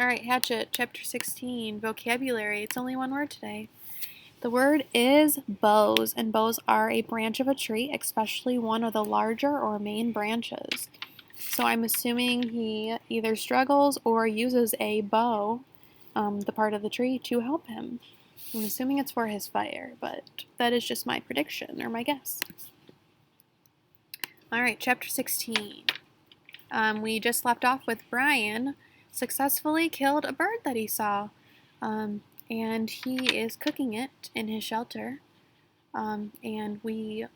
Alright, Hatchet, Chapter 16, Vocabulary. It's only one word today. The word is boughs, and boughs are a branch of a tree, especially one of the larger or main branches. So I'm assuming he either struggles or uses a bow, the part of the tree, to help him. I'm assuming it's for his fire, but that is just my prediction, or my guess. Alright, Chapter 16. We just left off with Brian successfully killed a bird that he saw, and he is cooking it in his shelter, and we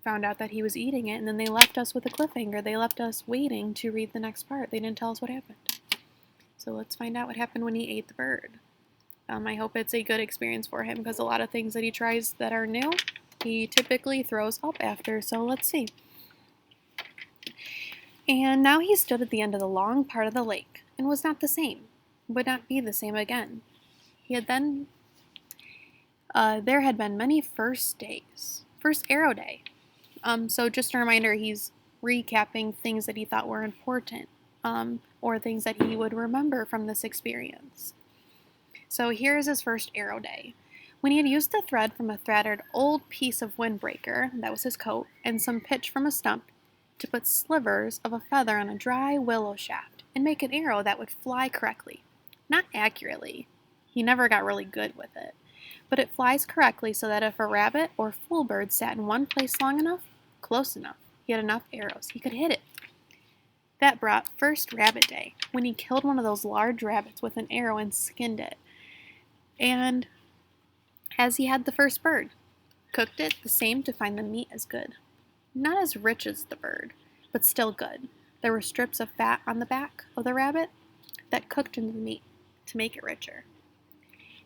found out that he was eating it, and then they left us with a cliffhanger. They left us waiting to read the next part. They didn't tell us what happened. So let's find out what happened when he ate the bird. I hope it's a good experience for him, because a lot of things that he tries that are new, he typically throws up after, so let's see. And now he stood at the end of the long part of the lake, and was not the same, would not be the same again. There had been many first days. First arrow day. So just a reminder, he's recapping things that he thought were important, or things that he would remember from this experience. So here's his first arrow day. When he had used the thread from a threaded old piece of windbreaker, that was his coat, and some pitch from a stump, to put slivers of a feather on a dry willow shaft and make an arrow that would fly correctly. Not accurately. He never got really good with it. But it flies correctly so that if a rabbit or fool bird sat in one place long enough, close enough, he had enough arrows, he could hit it. That brought first rabbit day, when he killed one of those large rabbits with an arrow and skinned it. And as he had the first bird, cooked it the same to find the meat as good. Not as rich as the bird, but still good. There were strips of fat on the back of the rabbit that cooked into the meat to make it richer.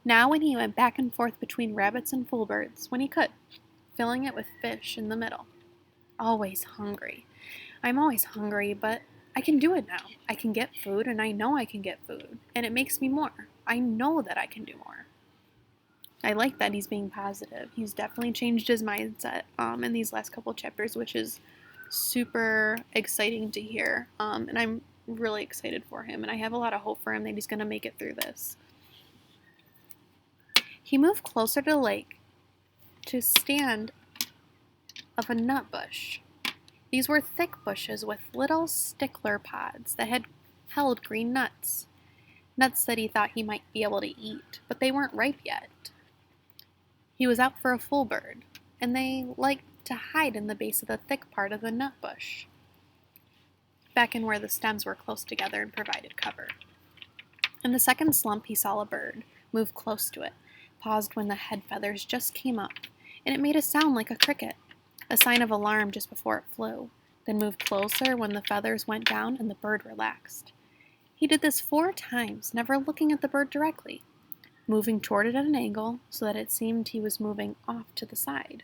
Now when he went back and forth between rabbits and fool birds, when he could, filling it with fish in the middle. Always hungry. I'm always hungry, but I can do it now. I can get food, and I know I can get food, and it makes me more. I know that I can do more. I like that he's being positive. He's definitely changed his mindset in these last couple chapters, which is super exciting to hear. And I'm really excited for him, and I have a lot of hope for him that he's going to make it through this. He moved closer to the lake to stand of a nut bush. These were thick bushes with little stickler pods that had held green nuts. Nuts that he thought he might be able to eat, but they weren't ripe yet. He was out for a fool bird, and they liked to hide in the base of the thick part of the nut bush, back in where the stems were close together and provided cover. In the second slump, he saw a bird, moved close to it, paused when the head feathers just came up, and it made a sound like a cricket, a sign of alarm just before it flew, then moved closer when the feathers went down and the bird relaxed. He did this 4 times, never looking at the bird directly, moving toward it at an angle so that it seemed he was moving off to the side.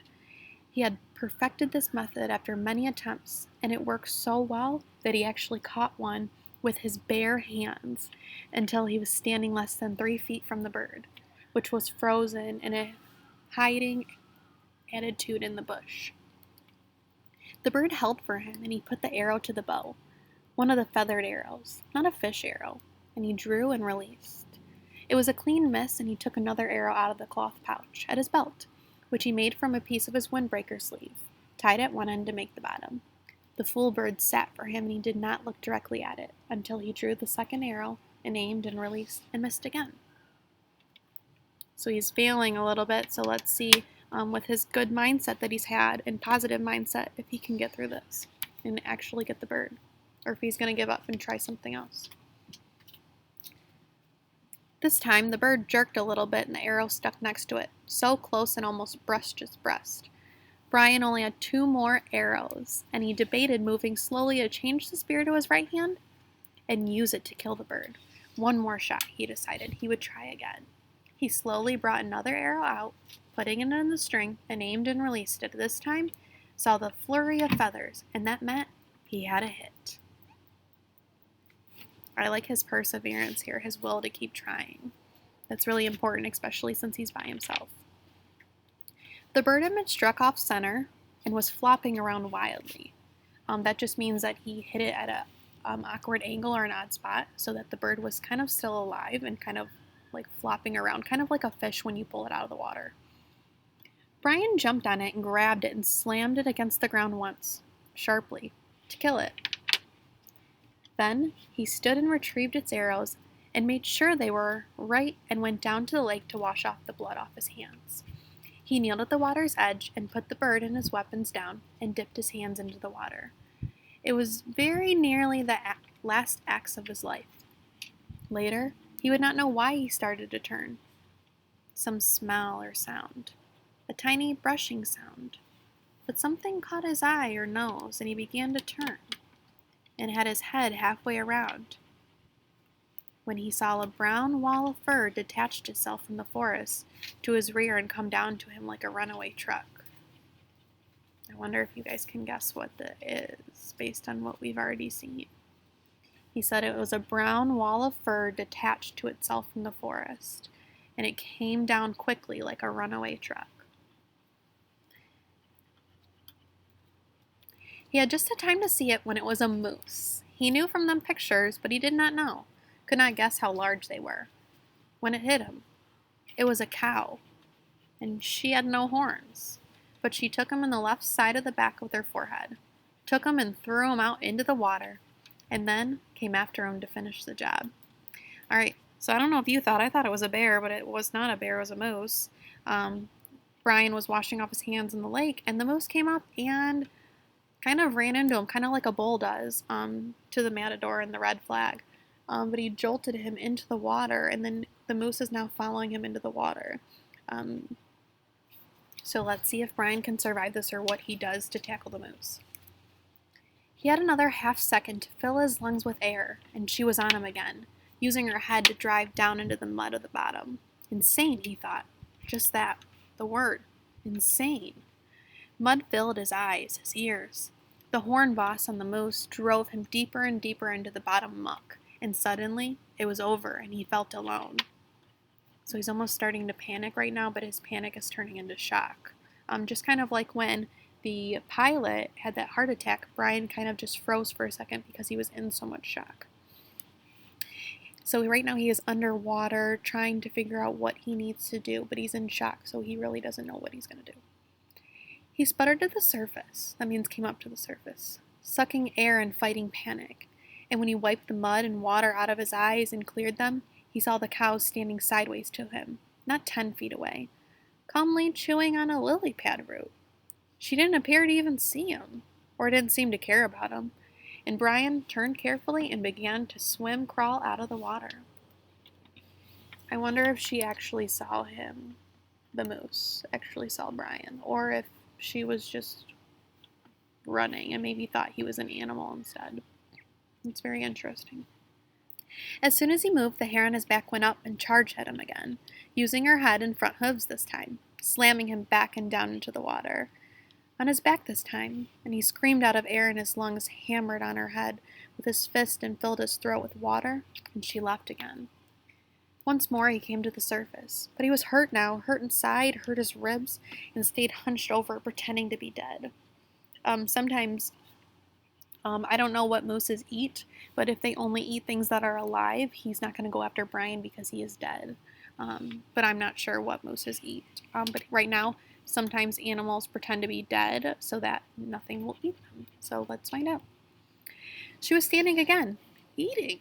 He had perfected this method after many attempts, and it worked so well that he actually caught one with his bare hands until he was standing less than 3 feet from the bird, which was frozen in a hiding attitude in the bush. The bird held for him, and he put the arrow to the bow, one of the feathered arrows, not a fish arrow, and he drew and released. It was a clean miss, and he took another arrow out of the cloth pouch at his belt, which he made from a piece of his windbreaker sleeve, tied at one end to make the bottom. The fool bird sat for him, and he did not look directly at it until he drew the second arrow and aimed and released and missed again. So he's failing a little bit, so let's see with his good mindset that he's had and positive mindset if he can get through this and actually get the bird, or if he's going to give up and try something else. This time, the bird jerked a little bit and the arrow stuck next to it, so close and almost brushed his breast. Brian only had 2 more arrows, and he debated moving slowly to change the spear to his right hand and use it to kill the bird. 1 more shot, he decided. He would try again. He slowly brought another arrow out, putting it in the string, and aimed and released it. This time, saw the flurry of feathers, and that meant he had a hit. I like his perseverance here, his will to keep trying. That's really important, especially since he's by himself. The bird had been struck off center and was flopping around wildly. That just means that he hit it at a awkward angle or an odd spot so that the bird was kind of still alive and kind of like flopping around, kind of like a fish when you pull it out of the water. Brian jumped on it and grabbed it and slammed it against the ground once, sharply, to kill it. Then he stood and retrieved its arrows and made sure they were right and went down to the lake to wash off the blood off his hands. He kneeled at the water's edge and put the bird and his weapons down and dipped his hands into the water. It was very nearly the last acts of his life. Later, he would not know why he started to turn. Some smell or sound. A tiny brushing sound. But something caught his eye or nose, and he began to turn, and had his head halfway around, when he saw a brown wall of fur detached itself from the forest to his rear and come down to him like a runaway truck. I wonder if you guys can guess what that is, based on what we've already seen. He said it was a brown wall of fur detached to itself from the forest, and it came down quickly like a runaway truck. He had just had time to see it when it was a moose. He knew from them pictures, but he did not know, could not guess how large they were. When it hit him, it was a cow, and she had no horns, but she took him in the left side of the back with her forehead, took him and threw him out into the water, and then came after him to finish the job. All right, so I don't know if you thought, I thought it was a bear, but it was not a bear, it was a moose. Brian was washing off his hands in the lake, and the moose came up and kind of ran into him, kind of like a bull does, to the matador and the red flag. But he jolted him into the water, and then the moose is now following him into the water. So let's see if Brian can survive this or what he does to tackle the moose. He had another half second to fill his lungs with air, and she was on him again, using her head to drive down into the mud of the bottom. Insane, he thought. Just that. The word. Insane. Mud filled his eyes, his ears. The horn boss on the moose drove him deeper and deeper into the bottom muck, and suddenly it was over and he felt alone. So he's almost starting to panic right now, but his panic is turning into shock. Just kind of like when the pilot had that heart attack, Brian kind of just froze for a second because he was in so much shock. So right now he is underwater trying to figure out what he needs to do, but he's in shock, so he really doesn't know what he's going to do. He sputtered to the surface, that means came up to the surface, sucking air and fighting panic. And when he wiped the mud and water out of his eyes and cleared them, he saw the cow standing sideways to him, not 10 feet away, calmly chewing on a lily pad root. She didn't appear to even see him, or didn't seem to care about him, and Brian turned carefully and began to crawl out of the water. I wonder if she actually saw him, the moose, actually saw Brian, or if she was just running and maybe thought he was an animal instead. It's very interesting. As soon as he moved, the hair on his back went up and charged at him again, using her head and front hooves this time, slamming him back and down into the water. On his back this time, and he screamed out of air and his lungs hammered on her head with his fist and filled his throat with water, and she left again. Once more he came to the surface, but he was hurt now, hurt inside, hurt his ribs, and stayed hunched over, pretending to be dead. Sometimes, I don't know what mooses eat, but if they only eat things that are alive, he's not going to go after Brian because he is dead. But I'm not sure what mooses eat. But right now, sometimes animals pretend to be dead so that nothing will eat them. So let's find out. She was standing again, eating.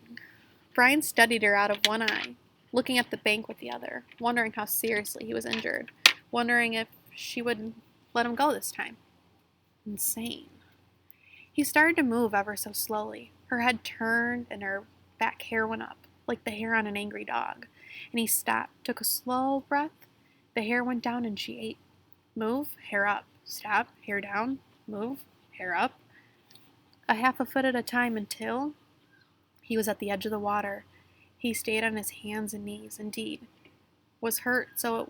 Brian studied her out of one eye, looking at the bank with the other, wondering how seriously he was injured, wondering if she would let him go this time. Insane. He started to move ever so slowly. Her head turned and her back hair went up, like the hair on an angry dog. And he stopped, took a slow breath. The hair went down and she ate. Move, hair up. Stop, hair down. Move, hair up. A half a foot at a time until he was at the edge of the water. He stayed on his hands and knees, indeed. Was hurt, so it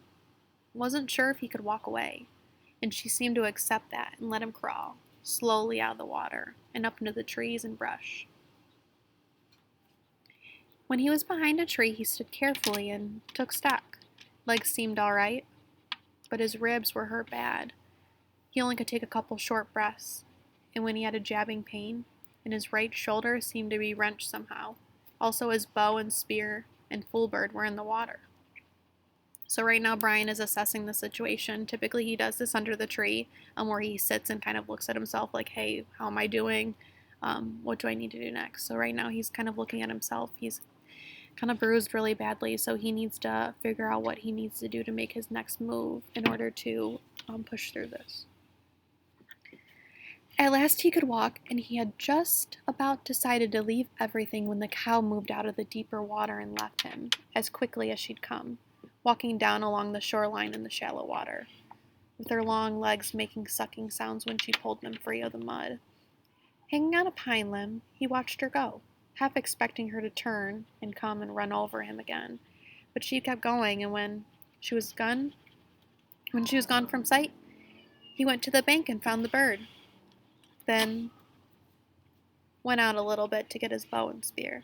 wasn't sure if he could walk away. And she seemed to accept that and let him crawl, slowly out of the water and up into the trees and brush. When he was behind a tree, he stood carefully and took stock. Legs seemed all right, but his ribs were hurt bad. He only could take a couple short breaths, and when he had a jabbing pain, and his right shoulder seemed to be wrenched somehow. Also, his bow and spear and full bird were in the water. So right now Brian is assessing the situation. Typically he does this under the tree, where he sits and kind of looks at himself like, hey, how am I doing? What do I need to do next? So right now he's kind of looking at himself. He's kind of bruised really badly, so he needs to figure out what he needs to do to make his next move in order to push through this. At last he could walk, and he had just about decided to leave everything when the cow moved out of the deeper water and left him, as quickly as she'd come, walking down along the shoreline in the shallow water, with her long legs making sucking sounds when she pulled them free of the mud. Hanging on a pine limb, he watched her go, half expecting her to turn and come and run over him again. But she kept going, and when she was gone from sight, he went to the bank and found the bird. Then went out a little bit to get his bow and spear.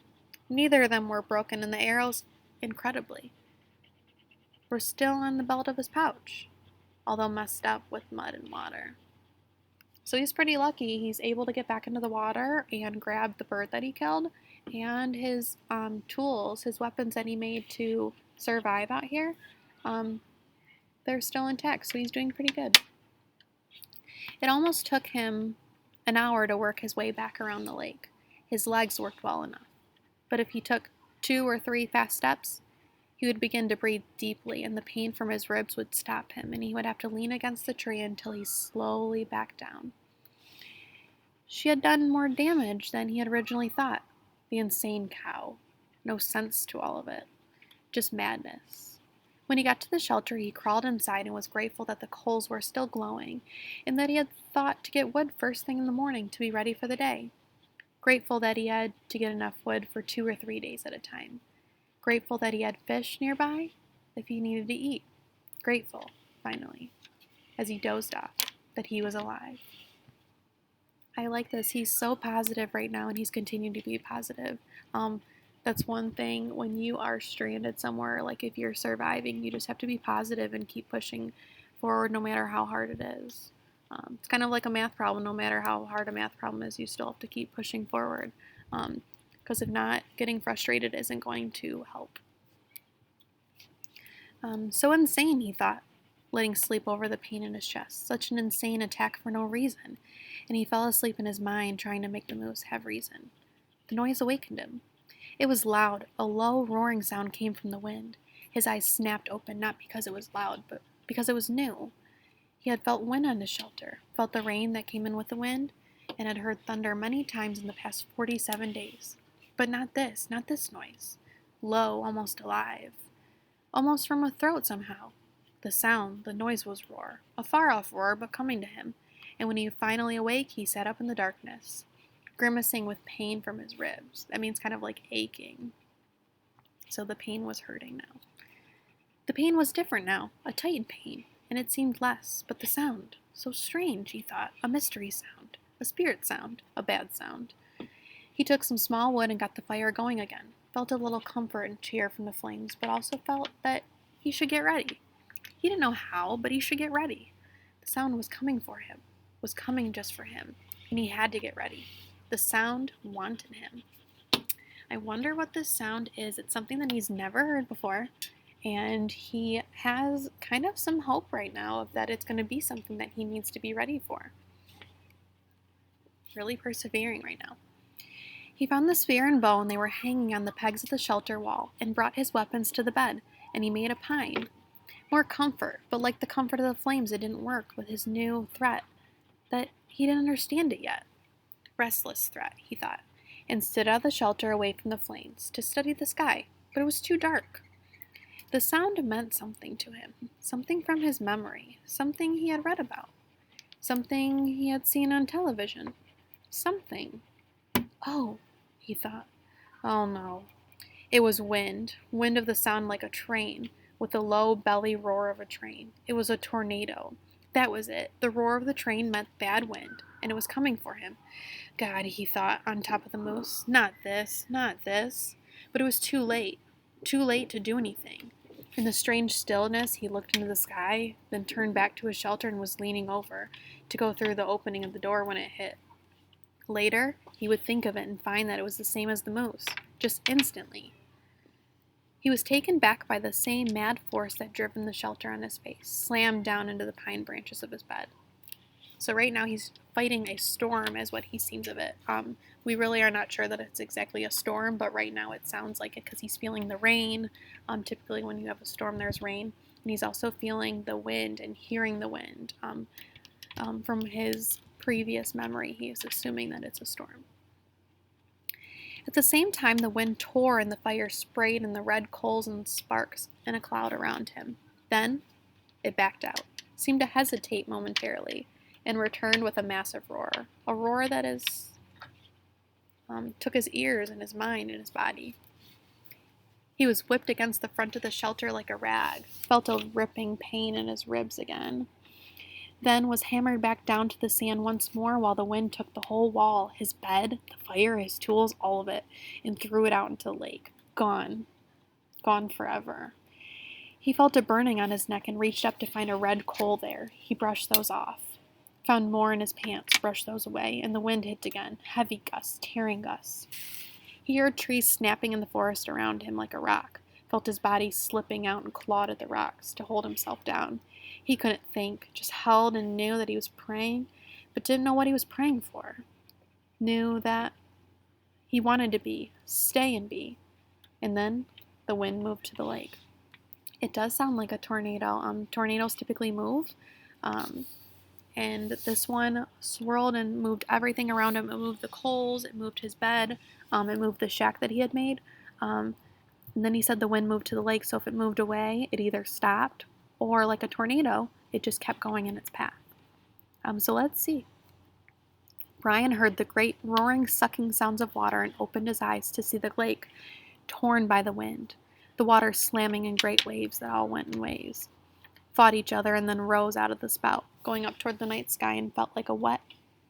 Neither of them were broken, and the arrows, incredibly, were still on the belt of his pouch, although messed up with mud and water. So he's pretty lucky. He's able to get back into the water and grab the bird that he killed, and his tools, his weapons that he made to survive out here, they're still intact, so he's doing pretty good. It almost took him an hour to work his way back around the lake. His legs worked well enough, but if he took 2 or 3 fast steps, he would begin to breathe deeply, and the pain from his ribs would stop him, and he would have to lean against the tree until he slowly backed down. She had done more damage than he had originally thought. The insane cow. No sense to all of it. Just madness. When he got to the shelter, he crawled inside and was grateful that the coals were still glowing, and that he had thought to get wood first thing in the morning to be ready for the day. Grateful that he had to get enough wood for 2 or 3 days at a time. Grateful that he had fish nearby if he needed to eat. Grateful, finally, as he dozed off, that he was alive. I like this. He's so positive right now, and he's continuing to be positive. That's one thing when you are stranded somewhere, like if you're surviving, you just have to be positive and keep pushing forward no matter how hard it is. It's kind of like a math problem. No matter how hard a math problem is, you still have to keep pushing forward. Because if not, getting frustrated isn't going to help. So insane, he thought, letting sleep over the pain in his chest. Such an insane attack for no reason. And he fell asleep in his mind, trying to make the moose have reason. The noise awakened him. It was loud. A low, roaring sound came from the wind. His eyes snapped open, not because it was loud, but because it was new. He had felt wind on his shelter, felt the rain that came in with the wind, and had heard thunder many times in the past 47 days. But not this noise. Low, almost alive. Almost from a throat somehow. The sound, the noise was roar. A far-off roar, but coming to him. And when he finally awake, he sat up in the darkness, grimacing with pain from his ribs. That means kind of like aching. So the pain was hurting now. The pain was different now, a tight pain, and it seemed less, but the sound, so strange, he thought, a mystery sound, a spirit sound, a bad sound. He took some small wood and got the fire going again, felt a little comfort and cheer from the flames, but also felt that he should get ready. He didn't know how, but he should get ready. The sound was coming for him, was coming just for him, and he had to get ready. The sound wanted him. I wonder what this sound is. It's something that he's never heard before, and he has kind of some hope right now of that it's going to be something that he needs to be ready for. Really persevering right now. He found the spear and bow, and they were hanging on the pegs of the shelter wall, and brought his weapons to the bed, and he made a pine. More comfort, but like the comfort of the flames, it didn't work with his new threat, that he didn't understand it yet. Restless threat, he thought, and stood out of the shelter away from the flames to study the sky, but it was too dark. The sound meant something to him, something from his memory, something he had read about, something he had seen on television, something. Oh, he thought. Oh no. It was wind of the sound like a train, with the low belly roar of a train. It was a tornado. That was it. The roar of the train meant bad wind, and it was coming for him. God, he thought, on top of the moose. Not this. But it was too late to do anything. In the strange stillness, he looked into the sky, then turned back to his shelter and was leaning over to go through the opening of the door when it hit. Later, he would think of it and find that it was the same as the moose, just instantly. He was taken back by the same mad force that had driven the shelter on his face, slammed down into the pine branches of his bed. So right now he's fighting a storm, is what he seems of it. We really are not sure that it's exactly a storm, but right now it sounds like it because he's feeling the rain. Typically when you have a storm, there's rain. And he's also feeling the wind and hearing the wind. From his previous memory, he is assuming that it's a storm. At the same time, the wind tore and the fire sprayed in the red coals and sparks in a cloud around him. Then it backed out, seemed to hesitate momentarily, and returned with a massive roar. A roar that took his ears and his mind and his body. He was whipped against the front of the shelter like a rag, felt a ripping pain in his ribs again, then was hammered back down to the sand once more while the wind took the whole wall, his bed, the fire, his tools, all of it, and threw it out into the lake. Gone. Gone forever. He felt a burning on his neck and reached up to find a red coal there. He brushed those off. Found more in his pants, brushed those away, and the wind hit again. Heavy gusts, tearing gusts. He heard trees snapping in the forest around him like a rock, felt his body slipping out and clawed at the rocks to hold himself down. He couldn't think, just held and knew that he was praying, but didn't know what he was praying for. Knew that he wanted to be, stay and be. And then the wind moved to the lake. It does sound like a tornado. Tornadoes typically move. And this one swirled and moved everything around him. It moved the coals, it moved his bed, it moved the shack that he had made. And then he said the wind moved to the lake, so if it moved away, it either stopped or, like a tornado, it just kept going in its path. So let's see. Brian heard the great roaring, sucking sounds of water and opened his eyes to see the lake torn by the wind, the water slamming in great waves that all went in waves, fought each other, and then rose out of the spout, going up toward the night sky and felt like a wet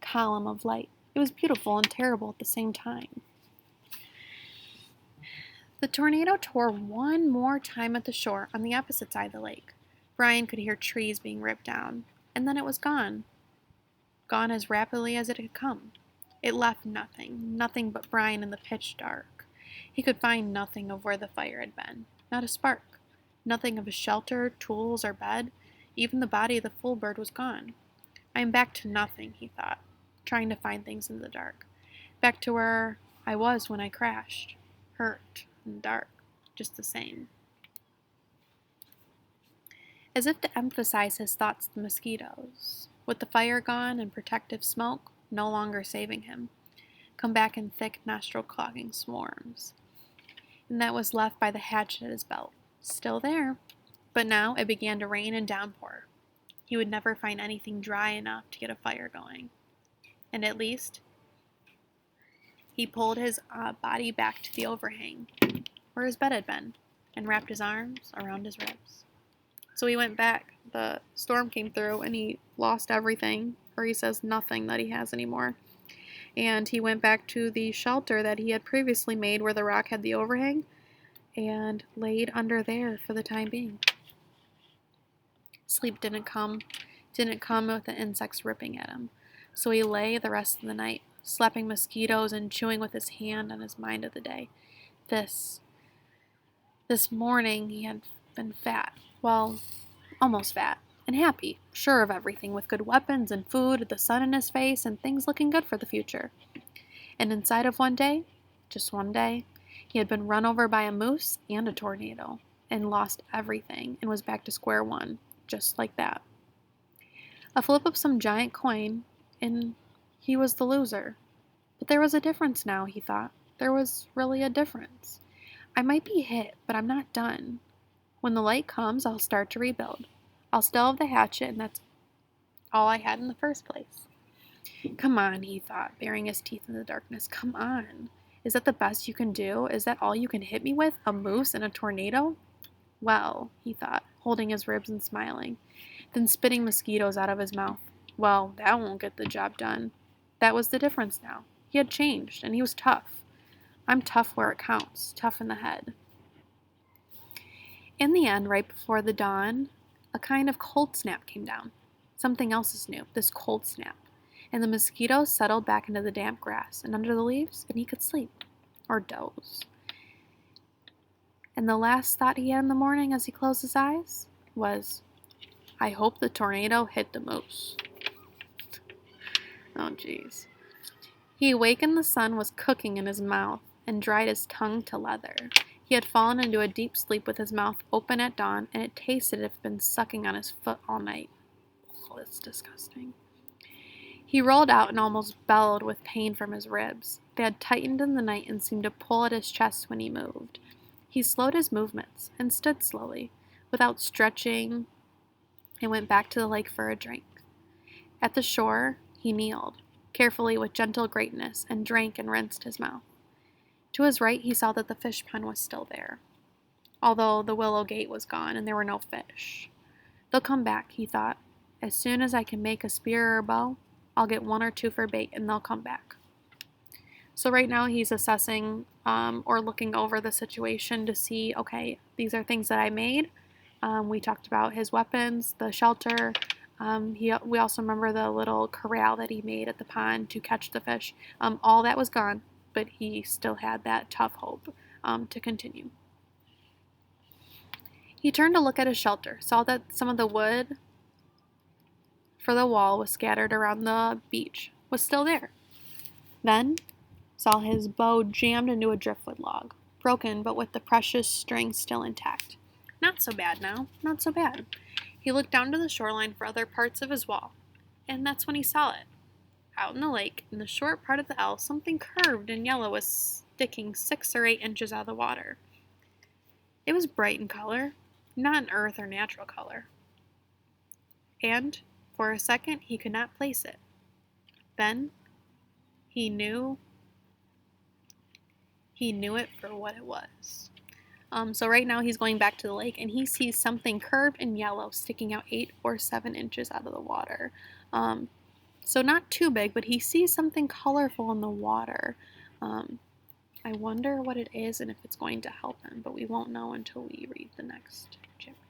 column of light. It was beautiful and terrible at the same time. The tornado tore one more time at the shore on the opposite side of the lake. Brian could hear trees being ripped down, and then it was gone. Gone as rapidly as it had come. It left nothing but Brian in the pitch dark. He could find nothing of where the fire had been, not a spark. Nothing of a shelter, tools, or bed. Even the body of the full bird was gone. I am back to nothing, he thought, trying to find things in the dark. Back to where I was when I crashed. Hurt and dark, just the same. As if to emphasize his thoughts, the mosquitoes, with the fire gone and protective smoke no longer saving him, come back in thick nostril-clogging swarms. And that was left by the hatchet at his belt. Still there, but now it began to rain and downpour. He would never find anything dry enough to get a fire going. And at least, he pulled his body back to the overhang, where his bed had been, and wrapped his arms around his ribs. So he went back. The storm came through, and he lost everything, or he says nothing that he has anymore. And he went back to the shelter that he had previously made where the rock had the overhang, and laid under there for the time being. Sleep didn't come with the insects ripping at him. So he lay the rest of the night, slapping mosquitoes and chewing with his hand on his mind of the day. This morning he had been fat. Well, almost fat. And happy, sure of everything, with good weapons and food, the sun in his face, and things looking good for the future. And inside of one day, just one day, he had been run over by a moose and a tornado, and lost everything, and was back to square one, just like that. A flip of some giant coin, and he was the loser. But there was a difference now, he thought. There was really a difference. I might be hit, but I'm not done. When the light comes, I'll start to rebuild. I'll still have the hatchet, and that's all I had in the first place. Come on, he thought, baring his teeth in the darkness. Come on. Is that the best you can do? Is that all you can hit me with? A moose and a tornado? Well, he thought, holding his ribs and smiling, then spitting mosquitoes out of his mouth. Well, that won't get the job done. That was the difference now. He had changed, and he was tough. I'm tough where it counts, tough in the head. In the end, right before the dawn, a kind of cold snap came down. Something else is new, this cold snap. and the mosquitoes settled back into the damp grass and under the leaves, and he could sleep, or doze. And the last thought he had in the morning as he closed his eyes was, I hope the tornado hit the moose. Oh, jeez. He awakened, the sun was cooking in his mouth and dried his tongue to leather. He had fallen into a deep sleep with his mouth open at dawn, and it tasted as if he'd been sucking on his foot all night. Oh, that's disgusting. He rolled out and almost bellowed with pain from his ribs. They had tightened in the night and seemed to pull at his chest when he moved. He slowed his movements and stood slowly, without stretching, and went back to the lake for a drink. At the shore, he kneeled, carefully with gentle greatness, and drank and rinsed his mouth. To his right, he saw that the fish pond was still there, although the willow gate was gone and there were no fish. They'll come back, he thought. As soon as I can make a spear or a bow, I'll get 1 or 2 for bait and they'll come back. So right now he's assessing or looking over the situation to see, okay, these are things that I made. We talked about his weapons, the shelter. We also remember the little corral that he made at the pond to catch the fish. All that was gone, but he still had that tough hope to continue. He turned to look at his shelter, saw that some of the wood for the wall was scattered around the beach, was still there. Then saw his bow jammed into a driftwood log, broken but with the precious string still intact. Not so bad now, not so bad. He looked down to the shoreline for other parts of his wall, and that's when he saw it. Out in the lake, in the short part of the L, something curved and yellow was sticking 6 or 8 inches out of the water. It was bright in color, not an earth or natural color. And, for a second, he could not place it. Then, he knew it for what it was. So right now he's going back to the lake and he sees something curved and yellow sticking out 8 or 7 inches out of the water. So not too big, but he sees something colorful in the water. I wonder what it is and if it's going to help him, but we won't know until we read the next chapter.